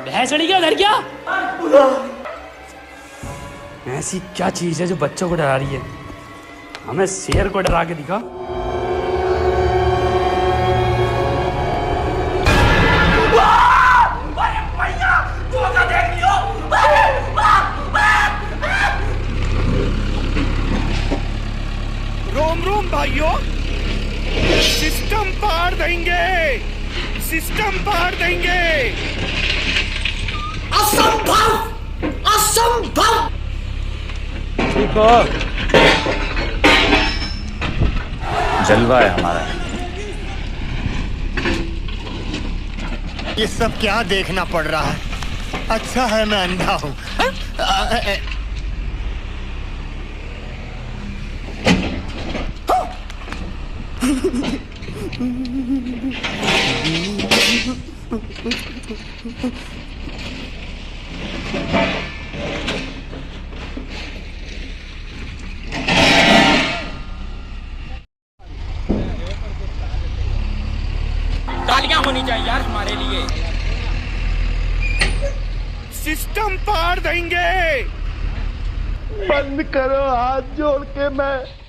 भैंसड़ी क्या डर गया? ऐसी क्या चीज है जो बच्चों को डरा रही है? हमें शेर को डरा के दिखा। रोम रोम भाइयों, सिस्टम पार देंगे, सिस्टम पार देंगे। असंभव, असंभव। ठीक हो, जलवा है हमारा। ये सब क्या देखना पड़ रहा है? अच्छा है मैं अंधा हूँ। तालियां होनी चाहिए यार हमारे लिए। सिस्टम पार देंगे। बंद करो, हाथ जोड़ के मैं